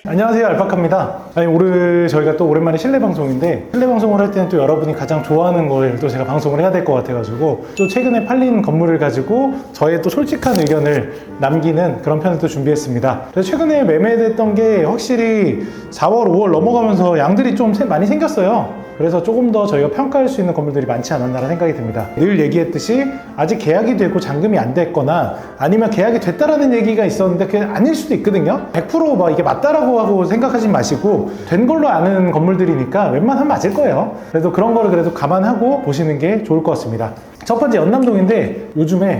안녕하세요, 알파카입니다. 오늘 저희가 또 오랜만에 실내 방송인데, 실내 방송을 할 때는 또 여러분이 가장 좋아하는 걸 또 제가 방송을 해야 될 것 같아가지고 또 최근에 팔린 건물을 가지고 저의 또 솔직한 의견을 남기는 그런 편을 또 준비했습니다. 그래서 최근에 매매됐던 게 확실히 4월, 5월 넘어가면서 양들이 좀 많이 생겼어요. 그래서 조금 더 저희가 평가할 수 있는 건물들이 많지 않았나라는 생각이 듭니다. 늘 얘기했듯이 아직 계약이 되고 잔금이 안 됐거나 아니면 계약이 됐다라는 얘기가 있었는데 그게 아닐 수도 있거든요. 100% 이게 맞다라고 하고 생각하지 마시고 된 걸로 아는 건물들이니까 웬만하면 맞을 거예요. 그래도 그런 거를 그래도 감안하고 보시는 게 좋을 것 같습니다. 첫 번째 연남동인데 요즘에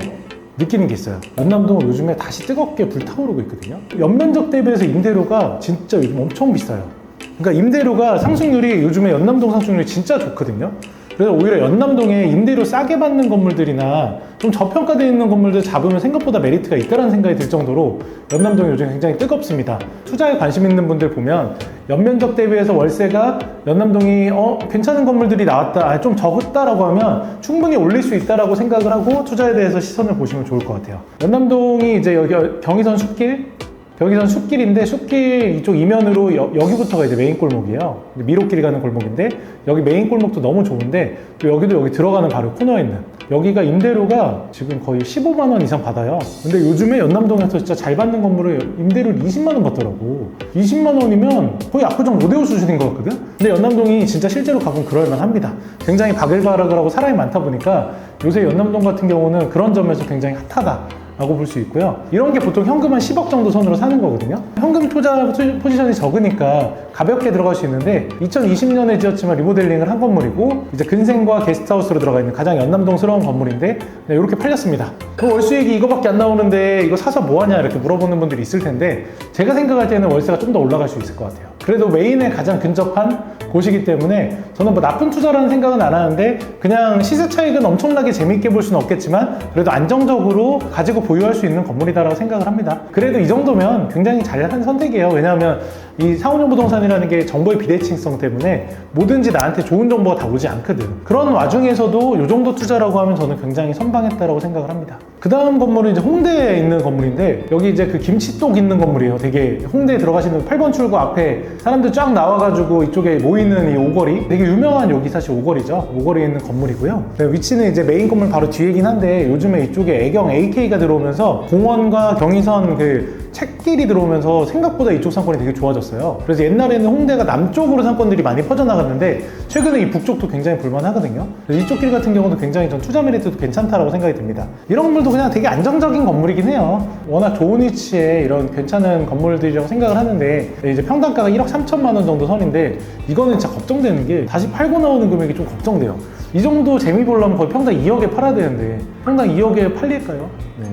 느끼는 게 있어요. 연남동은 요즘에 다시 뜨겁게 불타오르고 있거든요. 연면적 대비해서 임대료가 진짜 요즘 엄청 비싸요. 그러니까 임대료가 상승률이 요즘에 연남동 상승률이 진짜 좋거든요. 그래서 오히려 연남동에 임대료 싸게 받는 건물들이나 좀 저평가되어 있는 건물들 잡으면 생각보다 메리트가 있다는 생각이 들 정도로 연남동이 요즘 굉장히 뜨겁습니다. 투자에 관심 있는 분들 보면 연면적 대비해서 월세가 연남동이 괜찮은 건물들이 나왔다, 좀 적었다라고 하면 충분히 올릴 수 있다라고 생각을 하고 투자에 대해서 시선을 보시면 좋을 것 같아요. 연남동이 이제 여기 경의선 숲길인데 숲길 이쪽 이면으로 여기부터가 이제 메인 골목이에요. 미로길 가는 골목인데 여기 메인 골목도 너무 좋은데 또 여기도 여기 들어가는 바로 코너에 있는 여기가 임대료가 지금 거의 15만 원 이상 받아요. 근데 요즘에 연남동에서 진짜 잘 받는 건물을 임대료를 20만 원 받더라고. 20만 원이면 거의 압구정 로데오 수준인 것 같거든? 근데 연남동이 진짜 실제로 가보면 그럴만 합니다. 굉장히 바글바글하고 사람이 많다 보니까 요새 연남동 같은 경우는 그런 점에서 굉장히 핫하다 라고 볼 수 있고요. 이런 게 보통 현금 한 10억 정도 선으로 사는 거거든요. 현금 투자 포지션이 적으니까 가볍게 들어갈 수 있는데 2020년에 지었지만 리모델링을 한 건물이고 이제 근생과 게스트하우스로 들어가 있는 가장 연남동스러운 건물인데 네, 이렇게 팔렸습니다. 월수익이 이거밖에 안 나오는데 이거 사서 뭐하냐 이렇게 물어보는 분들이 있을 텐데 제가 생각할 때는 월세가 좀 더 올라갈 수 있을 것 같아요. 그래도 메인에 가장 근접한 곳이기 때문에 저는 뭐 나쁜 투자라는 생각은 안 하는데 그냥 시세 차익은 엄청나게 재밌게 볼 수는 없겠지만 그래도 안정적으로 가지고 보유할 수 있는 건물이다라고 생각을 합니다. 그래도 이 정도면 굉장히 잘한 선택이에요. 왜냐하면 이 상호정보동산이라는 게 정보의 비대칭성 때문에 뭐든지 나한테 좋은 정보가 다 오지 않거든. 그런 와중에서도 이 정도 투자라고 하면 저는 굉장히 선방했다라고 생각을 합니다. 그 다음 건물은 이제 홍대에 있는 건물인데 여기 이제 그 김치독 있는 건물이에요. 되게 홍대에 들어가시는 8번 출구 앞에 사람들 쫙 나와가지고 이쪽에 모이는 이 오거리, 되게 유명한 여기 사실 오거리죠. 오거리에 있는 건물이고요. 위치는 이제 메인 건물 바로 뒤이긴 한데 요즘에 이쪽에 애경 AK가 들어오면서 공원과 경의선 그 책길이 들어오면서 생각보다 이쪽 상권이 되게 좋아졌어요. 그래서 옛날에는 홍대가 남쪽으로 상권들이 많이 퍼져나갔는데 최근에 이 북쪽도 굉장히 볼만하거든요. 그래서 이쪽 길 같은 경우도 굉장히 전 투자 메리트도 괜찮다라고 생각이 듭니다. 이런 건물도 그냥 되게 안정적인 건물이긴 해요. 워낙 좋은 위치에 이런 괜찮은 건물들이라고 생각을 하는데 이제 평당가가 1억 3천만 원 정도 선인데 이거는 진짜 걱정되는 게 다시 팔고 나오는 금액이 좀 걱정돼요. 이 정도 재미 보려면 거의 평당 2억에 팔아야 되는데 평당 2억에 팔릴까요? 네.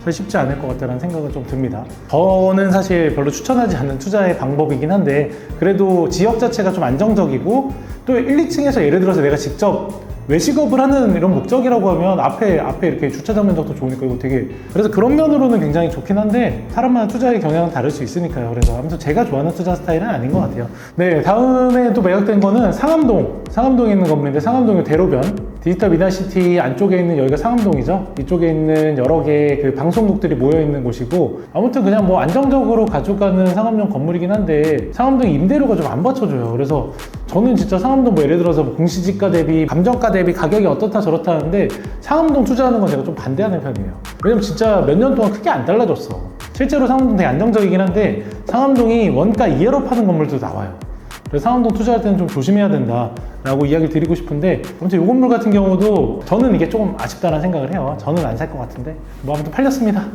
쉽지 않을 것 같다는 생각은 좀 듭니다. 저는 사실 별로 추천하지 않는 투자의 방법이긴 한데 그래도 지역 자체가 좀 안정적이고 또 1, 2층에서 예를 들어서 내가 직접 외식업을 하는 이런 목적이라고 하면 앞에 이렇게 주차장 면적도 좋으니까 이거 되게 그래서 그런 면으로는 굉장히 좋긴 한데 사람마다 투자의 경향은 다를 수 있으니까요. 그래서 아무튼 제가 좋아하는 투자 스타일은 아닌 것 같아요. 네, 다음에 또 매각된 거는 상암동에 있는 건물인데 상암동의 대로변 디지털 미나시티 안쪽에 있는 여기가 상암동이죠. 이쪽에 있는 여러 개의 그 방송국들이 모여있는 곳이고 아무튼 그냥 뭐 안정적으로 가져가는 상암용 건물이긴 한데 상암동 임대료가 좀 안 받쳐줘요. 그래서 저는 진짜 상암동 뭐 예를 들어서 공시지가 대비 감정가 대비 가격이 어떻다 저렇다 하는데 상암동 투자하는 건 제가 좀 반대하는 편이에요. 왜냐면 진짜 몇 년 동안 크게 안 달라졌어. 실제로 상암동 되게 안정적이긴 한데 상암동이 원가 이하로 파는 건물도 나와요. 그래서 상암동 투자할 때는 좀 조심해야 된다라고 이야기 드리고 싶은데 아무튼 이 건물 같은 경우도 저는 이게 조금 아쉽다는 생각을 해요. 저는 안 살 것 같은데 뭐 아무튼 팔렸습니다.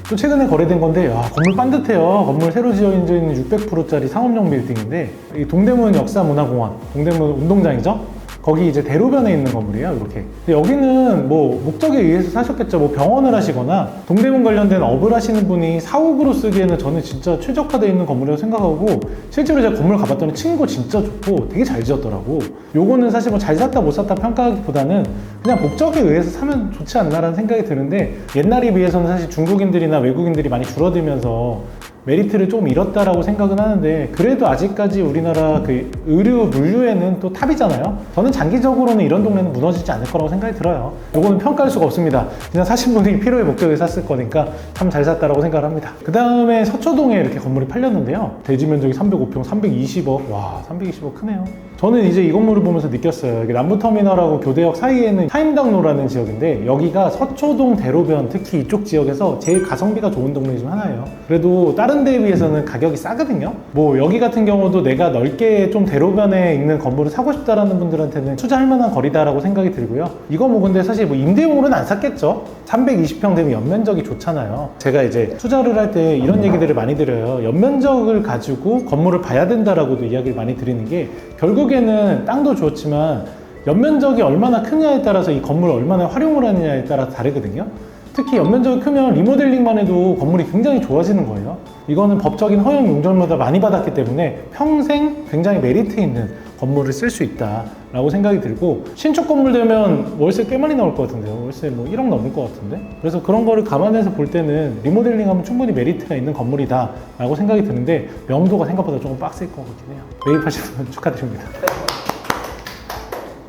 또 최근에 거래된 건데 건물 반듯해요. 건물 새로 지어져 있는 600%짜리 상업용 빌딩인데 이 동대문 역사문화공원, 동대문 운동장이죠. 거기 이제 대로변에 있는 건물이에요, 이렇게. 근데 여기는 뭐 목적에 의해서 사셨겠죠. 뭐 병원을 하시거나 동대문 관련된 업을 하시는 분이 사옥으로 쓰기에는 저는 진짜 최적화되어 있는 건물이라고 생각하고 실제로 제가 건물 가봤더니 층고 진짜 좋고 되게 잘 지었더라고. 요거는 사실 뭐 잘 샀다 못 샀다 평가하기보다는 그냥 목적에 의해서 사면 좋지 않나라는 생각이 드는데 옛날에 비해서는 사실 중국인들이나 외국인들이 많이 줄어들면서 메리트를 조금 잃었다라고 생각은 하는데, 그래도 아직까지 우리나라 그 의류 물류에는 또 탑이잖아요. 저는 장기적으로는 이런 동네는 무너지지 않을 거라고 생각이 들어요. 요거는 평가할 수가 없습니다. 그냥 사신 분들이 필요의 목적에 샀을 거니까 참 잘 샀다라고 생각을 합니다. 그 다음에 서초동에 이렇게 건물이 팔렸는데요. 대지 면적이 305평, 320억. 와, 320억 크네요. 저는 이제 이 건물을 보면서 느꼈어요. 이게 남부터미널하고 교대역 사이에는 타임당로라는 지역인데, 여기가 서초동 대로변, 특히 이쪽 지역에서 제일 가성비가 좋은 동네 중 하나예요. 그래도 다른 데에 비해서는 가격이 싸거든요. 뭐 여기 같은 경우도 내가 넓게 좀 대로변에 있는 건물을 사고 싶다라는 분들한테는 투자할 만한 거리다라고 생각이 들고요. 이거 뭐 근데 사실 뭐 임대용으로는 안 샀겠죠. 320평 되면 연면적이 좋잖아요. 제가 이제 투자를 할 때 이런 얘기들을 많이 드려요. 연면적을 가지고 건물을 봐야 된다라고도 이야기를 많이 드리는 게, 결국에는 땅도 좋지만 연면적이 얼마나 크냐에 따라서 이 건물을 얼마나 활용을 하느냐에 따라 다르거든요. 특히 연면적이 크면 리모델링만 해도 건물이 굉장히 좋아지는 거예요. 이거는 법적인 허용 용적마다 많이 받았기 때문에 평생 굉장히 메리트 있는 건물을 쓸 수 있다라고 생각이 들고, 신축 건물 되면 월세 꽤 많이 나올 것 같은데요. 월세 뭐 1억 넘을 것 같은데. 그래서 그런 거를 감안해서 볼 때는 리모델링하면 충분히 메리트가 있는 건물이다 라고 생각이 드는데, 명도가 생각보다 조금 빡셀 것 같긴 해요. 매입하시는 분 축하드립니다.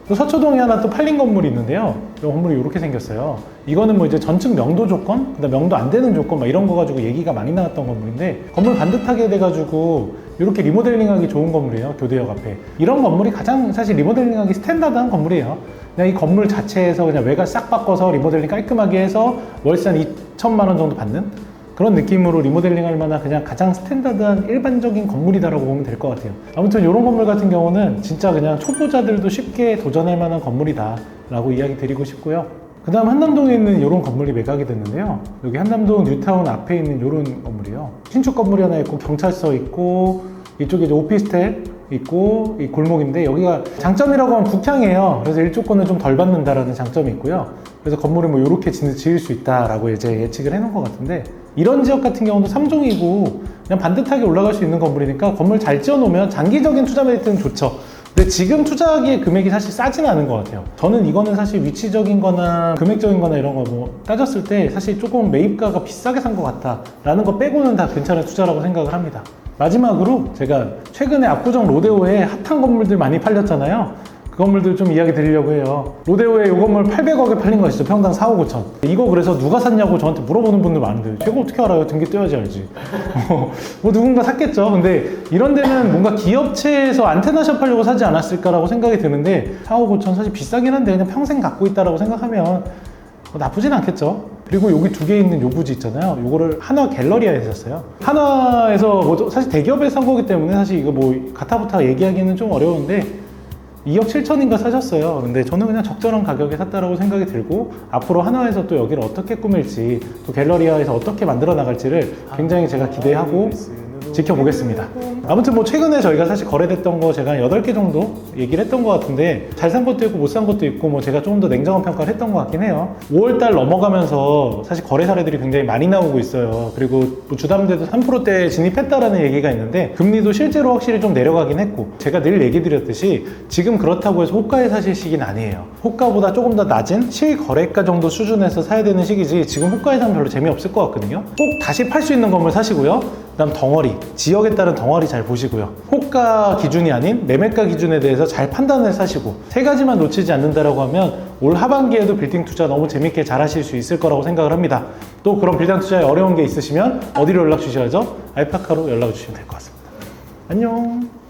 또 서초동에 하나 또 팔린 건물이 있는데요. 이 건물이 이렇게 생겼어요. 이거는 뭐 이제 전층 명도 조건, 그다음 명도 안 되는 조건 막 이런 거 가지고 얘기가 많이 나왔던 건물인데, 건물 반듯하게 돼가지고 이렇게 리모델링하기 좋은 건물이에요. 교대역 앞에. 이런 건물이 가장 사실 리모델링하기 스탠다드한 건물이에요. 그냥 이 건물 자체에서 그냥 외관 싹 바꿔서 리모델링 깔끔하게 해서 월세 한 2천만 원 정도 받는 그런 느낌으로 리모델링 할 만한 그냥 가장 스탠다드한 일반적인 건물이다라고 보면 될 것 같아요. 아무튼 이런 건물 같은 경우는 진짜 그냥 초보자들도 쉽게 도전할 만한 건물이다 라고 이야기 드리고 싶고요. 그 다음 한남동에 있는 이런 건물이 매각이 됐는데요. 여기 한남동 뉴타운 앞에 있는 이런 건물이요. 신축 건물이 하나 있고 경찰서 있고 이쪽에 이제 오피스텔 있고 이 골목인데, 여기가 장점이라고 하면 북향이에요. 그래서 일조권을 좀 덜 받는다라는 장점이 있고요. 그래서 건물을 뭐 이렇게 지을 수 있다라고 이제 예측을 해놓은 것 같은데, 이런 지역 같은 경우도 3종이고 그냥 반듯하게 올라갈 수 있는 건물이니까 건물 잘 지어놓으면 장기적인 투자 메리트는 좋죠. 근데 지금 투자하기에 금액이 사실 싸지는 않은 것 같아요. 저는 이거는 사실 위치적인 거나 금액적인 거나 이런 거 뭐 따졌을 때 사실 조금 매입가가 비싸게 산 것 같다 라는 거 빼고는 다 괜찮은 투자라고 생각을 합니다. 마지막으로 제가 최근에 압구정 로데오에 핫한 건물들 많이 팔렸잖아요. 그 건물들 좀 이야기 드리려고 해요. 로데오에 이 건물 800억에 팔린 거 있죠. 평당 4억 5천. 이거 그래서 누가 샀냐고 저한테 물어보는 분들 많은데, 제가 어떻게 알아요? 등기 떼야지 알지. 뭐 누군가 샀겠죠. 근데 이런 데는 뭔가 기업체에서 안테나샵 하려고 사지 않았을까라고 생각이 드는데, 4억 5천 사실 비싸긴 한데 그냥 평생 갖고 있다라고 생각하면 나쁘진 않겠죠. 그리고 여기 두 개 있는 요 부지 있잖아요. 요거를 한화 갤러리아에서 샀어요. 한화에서 뭐 사실 대기업에서 산 거기 때문에 사실 이거 뭐 가타부타 얘기하기는 좀 어려운데 2억 7천인가 사셨어요. 근데 저는 그냥 적절한 가격에 샀다라고 생각이 들고, 앞으로 한화에서 또 여기를 어떻게 꾸밀지, 또 갤러리아에서 어떻게 만들어 나갈지를 굉장히 제가 기대하고 지켜보겠습니다. 아무튼 뭐 최근에 저희가 사실 거래됐던 거 제가 한 8개 정도 얘기를 했던 것 같은데, 잘 산 것도 있고 못 산 것도 있고 뭐 제가 좀 더 냉정한 평가를 했던 것 같긴 해요. 5월달 넘어가면서 사실 거래 사례들이 굉장히 많이 나오고 있어요. 그리고 뭐 주담대도 3%대 진입했다라는 얘기가 있는데, 금리도 실제로 확실히 좀 내려가긴 했고, 제가 늘 얘기 드렸듯이 지금 그렇다고 해서 호가에 사실 시기는 아니에요. 호가보다 조금 더 낮은 실거래가 정도 수준에서 사야 되는 시기지, 지금 호가에 사면 별로 재미없을 것 같거든요. 꼭 다시 팔 수 있는 건물 사시고요. 그 다음 덩어리, 지역에 따른 덩어리 잘 보시고요. 호가 기준이 아닌 매매가 기준에 대해서 잘 판단을 사시고, 세 가지만 놓치지 않는다라고 하면 올 하반기에도 빌딩 투자 너무 재밌게 잘 하실 수 있을 거라고 생각을 합니다. 또 그런 빌딩 투자에 어려운 게 있으시면 어디로 연락 주셔야죠? 알파카로 연락 주시면 될 것 같습니다. 안녕.